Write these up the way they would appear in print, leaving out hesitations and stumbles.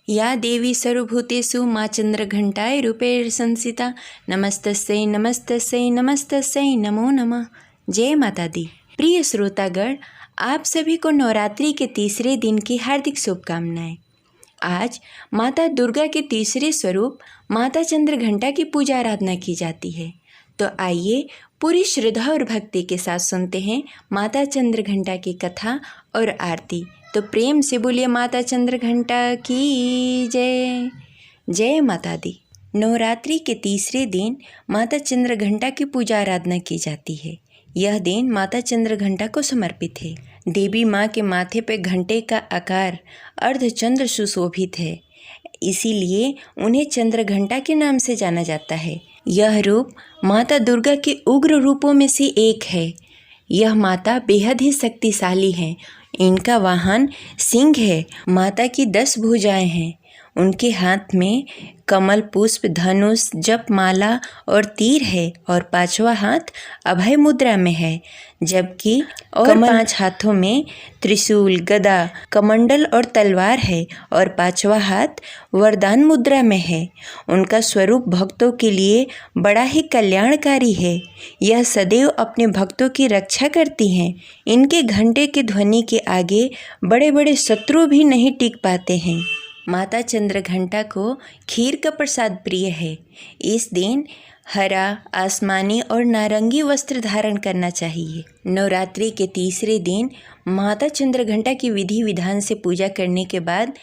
या देवी सर्वभूतेषु माँ चंद्रघंटाय रूपेण संस्थिता नमस्तस्यै नमस्तस्यै नमस्तस्यै नमो नमः। जय माता दी। प्रिय श्रोतागण, आप सभी को नवरात्रि के तीसरे दिन की हार्दिक शुभकामनाएं। आज माता दुर्गा के तीसरे स्वरूप माता चंद्रघंटा की पूजा आराधना की जाती है। तो आइए पूरी श्रद्धा और भक्ति के साथ सुनते हैं माता चंद्रघंटा की कथा और आरती। तो प्रेम से बोलिए माता चंद्रघंटा की जय। जय माता दी। नवरात्रि के तीसरे दिन माता चंद्रघंटा की पूजा आराधना की जाती है। यह दिन माता चंद्रघंटा को समर्पित है। देवी माँ के माथे पर घंटे का आकार अर्धचंद्र सुशोभित है, इसीलिए उन्हें चंद्रघंटा के नाम से जाना जाता है। यह रूप माता दुर्गा के उग्र रूपों में से एक है। यह माता बेहद ही शक्तिशाली हैं। इनका वाहन सिंह है। माता की 10 भुजाएं हैं। उनके हाथ में कमल पुष्प, धनुष, जपमाला और तीर है और 5वां हाथ अभय मुद्रा में है, जबकि और 5 हाथों में त्रिशूल, गदा, कमंडल और तलवार है और 5वां हाथ वरदान मुद्रा में है। उनका स्वरूप भक्तों के लिए बड़ा ही कल्याणकारी है। यह सदैव अपने भक्तों की रक्षा करती हैं। इनके घंटे के ध्वनि के आगे बड़े बड़े शत्रु भी नहीं टिक पाते हैं। माता चंद्रघंटा को खीर का प्रसाद प्रिय है। इस दिन हरा, आसमानी और नारंगी वस्त्र धारण करना चाहिए। नवरात्रि के तीसरे दिन माता चंद्रघंटा की विधि विधान से पूजा करने के बाद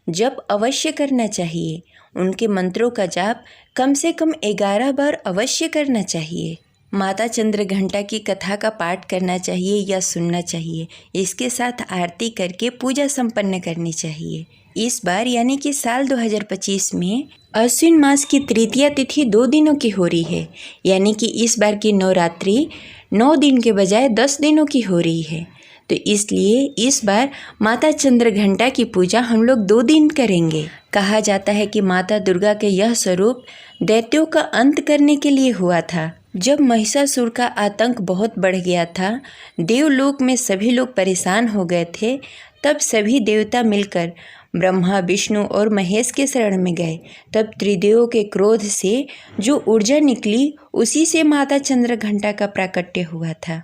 जप अवश्य करना चाहिए। उनके मंत्रों का जाप कम से कम 11 बार अवश्य करना चाहिए। माता चंद्रघंटा की कथा का पाठ करना चाहिए या सुनना चाहिए। इसके साथ आरती करके पूजा संपन्न करनी चाहिए। इस बार यानी कि साल 2025 में अश्विन मास की तृतीया तिथि 2 दिनों की हो रही है, यानी कि इस बार की नवरात्रि 9 दिन के बजाय 10 दिनों की हो रही है। तो इसलिए इस बार माता चंद्रघंटा की पूजा हम लोग 2 दिन करेंगे। कहा जाता है कि माता दुर्गा के यह स्वरूप दैत्यों का अंत करने के लिए हुआ था। जब महिषासुर का आतंक बहुत बढ़ गया था, देवलोक में सभी लोग परेशान हो गए थे, तब सभी देवता मिलकर ब्रह्मा, विष्णु और महेश के शरण में गए। तब त्रिदेवों के क्रोध से जो ऊर्जा निकली, उसी से माता चंद्रघंटा का प्राकट्य हुआ था।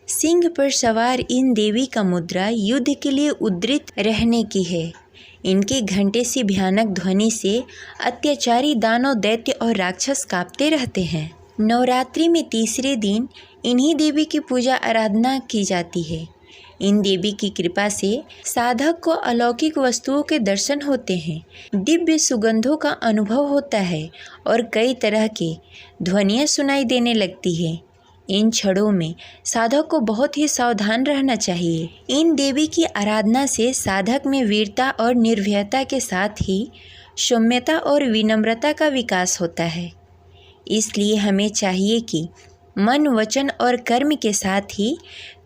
सिंह पर सवार इन देवी का मुद्रा युद्ध के लिए उद्रित रहने की है। इनके घंटे से भयानक ध्वनि से अत्याचारी दानव, दैत्य और राक्षस कांपते रहते हैं। नवरात्रि में तीसरे दिन इन्हीं देवी की पूजा आराधना की जाती है। इन देवी की कृपा से साधक को अलौकिक वस्तुओं के दर्शन होते हैं, दिव्य सुगंधों का अनुभव होता है और कई तरह के ध्वनियाँ सुनाई देने लगती है। इन क्षणों में साधक को बहुत ही सावधान रहना चाहिए। इन देवी की आराधना से साधक में वीरता और निर्भयता के साथ ही सौम्यता और विनम्रता का विकास होता है। इसलिए हमें चाहिए कि मन, वचन और कर्म के साथ ही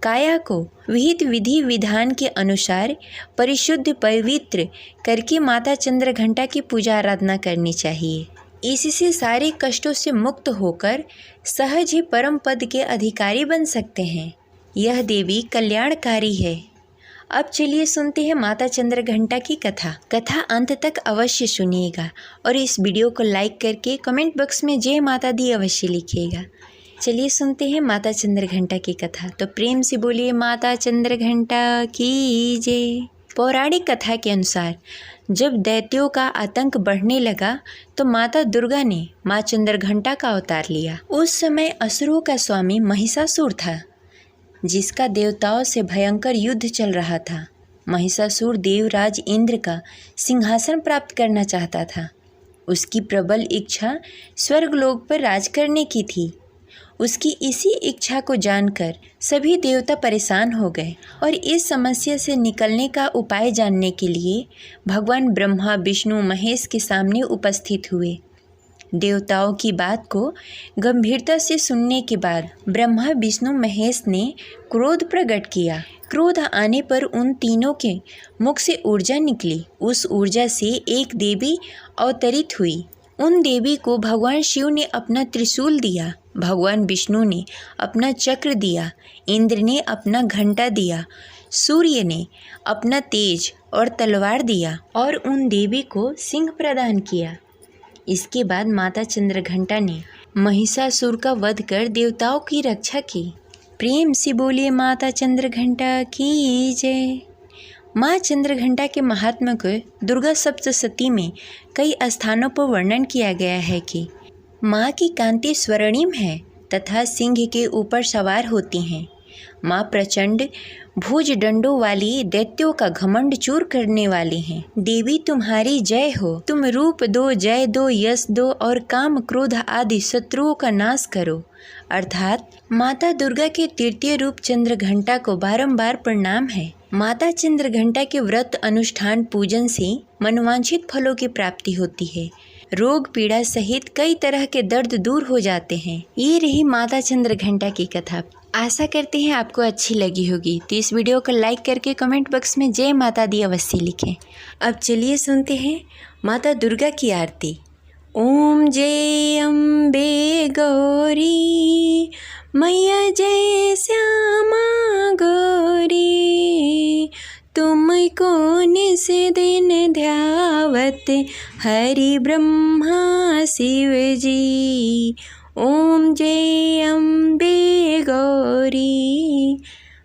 काया को विहित विधि विधान के अनुसार परिशुद्ध, पवित्र करके माता चंद्रघंटा की पूजा आराधना करनी चाहिए। इससे सारे कष्टों से मुक्त होकर सहज ही परम पद के अधिकारी बन सकते हैं। यह देवी कल्याणकारी है। अब चलिए सुनते हैं माता चंद्रघंटा की कथा अंत तक अवश्य सुनिएगा और इस वीडियो को लाइक करके कमेंट बॉक्स में जय माता दी अवश्य लिखिएगा। चलिए सुनते हैं माता चंद्रघंटा की कथा। तो प्रेम से बोलिए माता चंद्रघंटा की जय। पौराणिक कथा के अनुसार जब दैत्यों का आतंक बढ़ने लगा तो माता दुर्गा ने माँ चंद्रघंटा का अवतार लिया। उस समय असुरों का स्वामी महिषासुर था, जिसका देवताओं से भयंकर युद्ध चल रहा था। महिषासुर देवराज इंद्र का सिंहासन प्राप्त करना चाहता था। उसकी प्रबल इच्छा स्वर्गलोक पर राज करने की थी। उसकी इसी इच्छा को जानकर सभी देवता परेशान हो गए और इस समस्या से निकलने का उपाय जानने के लिए भगवान ब्रह्मा, विष्णु, महेश के सामने उपस्थित हुए। देवताओं की बात को गंभीरता से सुनने के बाद ब्रह्मा, विष्णु, महेश ने क्रोध प्रकट किया। क्रोध आने पर उन तीनों के मुख से ऊर्जा निकली। उस ऊर्जा से एक देवी अवतरित हुई। उन देवी को भगवान शिव ने अपना त्रिशूल दिया, भगवान विष्णु ने अपना चक्र दिया, इंद्र ने अपना घंटा दिया, सूर्य ने अपना तेज और तलवार दिया और उन देवी को सिंह प्रदान किया। इसके बाद माता चंद्रघंटा ने महिषासुर का वध कर देवताओं की रक्षा की। प्रेम से बोलिए माता चंद्रघंटा की जय। माँ चंद्रघंटा के महात्म्य को दुर्गा सप्तशती में कई स्थानों पर वर्णन किया गया है कि माँ की कांति स्वर्णिम है तथा सिंह के ऊपर सवार होती हैं। माँ प्रचंड भुज डंडों वाली दैत्यों का घमंड चूर करने वाली हैं। देवी तुम्हारी जय हो, तुम रूप दो, जय दो, यश दो और काम क्रोध आदि शत्रुओं का नाश करो। अर्थात माता दुर्गा के तृतीय रूप चंद्रघंटा को बारंबार प्रणाम है। माता चंद्रघंटा के व्रत अनुष्ठान पूजन से मनवांछित फलों की प्राप्ति होती है। रोग पीड़ा सहित कई तरह के दर्द दूर हो जाते हैं। ये रही माता चंद्रघंटा की कथा। आशा करते हैं आपको अच्छी लगी होगी, तो इस वीडियो को लाइक करके कमेंट बॉक्स में जय माता दी अवश्य लिखें। अब चलिए सुनते हैं माता दुर्गा की आरती। ओम जय अम्बे गौरी मैया जय श्यामा गौरी, तुमको निस दिन ध्यावत हरि ब्रह्मा शिव जी। ओम जय अम्बे गौरी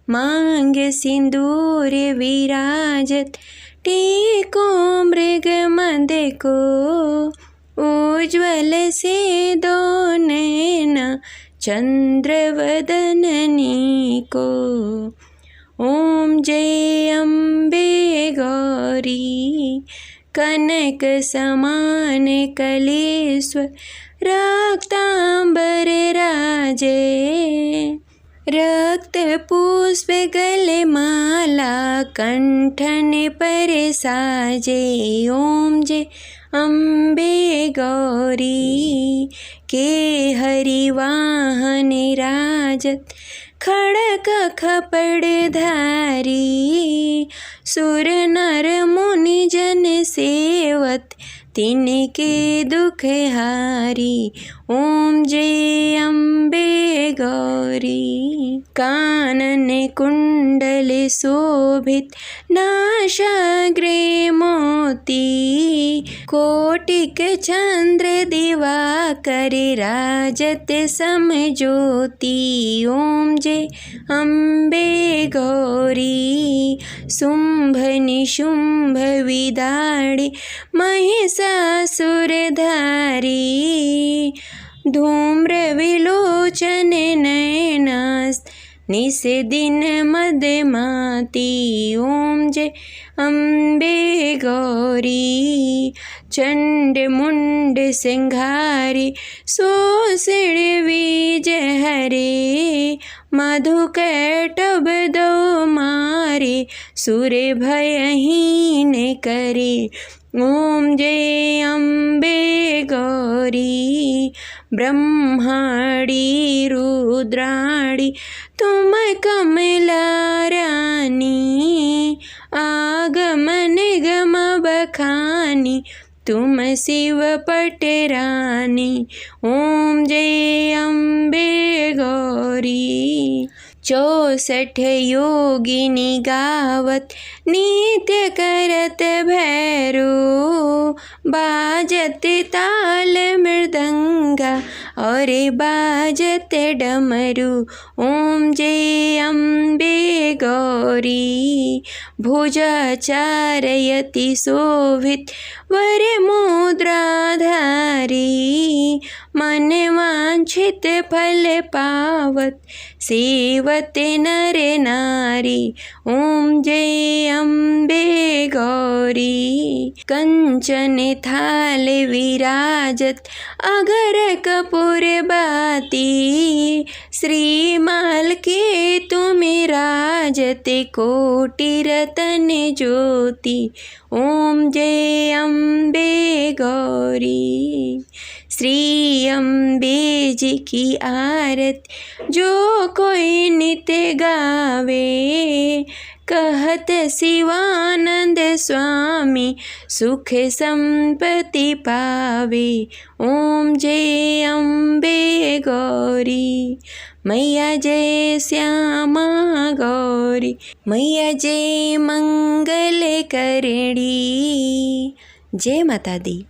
मांग सिंदूर विराजत, टेको मृग मद को उज्ज्वल से दो नैना चंद्र वदननी को। ओम जय अम्बे गौरी कनक समान कलेश्वर रक्तांबर राजे, रक्त पुष्प गले माला कंठन पर साजे। ओम जय अम्बे गौरी के हरि वाहन राजत, खड़क खपड़ धारी सुर नर मुनि जन सेवत, तिनके दुख हारी। ओम जय अम्बे गौरी कानन कुंडल शोभित, नासाग्रे मोती, कोटिक चंद्र दिवाकर राजत समज्योति। ओम जय अम्बे गौरी शुंभ निशुंभ विदाड़े महिषासुर धारी, धूम्र विलोचन नयनास निस दिन मदमाती। ओम जय अम्बे गौरी चंड मुंड सिंघारी, शोषण बीज हरे, मधुकैटभ दो मारे, सुर भयहीन करे। ओम जय अम्बे गौरी ब्रह्माणी रुद्राणी, तुम कमला रानी, आगम निगम बखानी, तुम शिव पटरानी। ओम जय अम्बे गौरी 64 योगिनी गावत, नित्य करत भैरो, बाजत ताल मृदंगा और बाजत डमरू। ओम जय अम्बे गौरी भुजा चारयति शोभित, वर मुद्राधारी, मन वांछित फल पावत, सेवत नर नारी। ओम जय अम्बे गौरी कंचन थाल विराजत, अगर कपूर बाती, श्रीमाल के तुम राजत, कोटि रतन ज्योति। ओम जय अम्बे गौरी श्री अम्बे जी की आरत, जो कोई नित्य गावे, कहत शिवानंद स्वामी, सुख संपत्ति पावे। ओम जय अम्बे गौरी मैया जय श्यामा गौरी, मैया जय मंगल करणी। जय माता दी।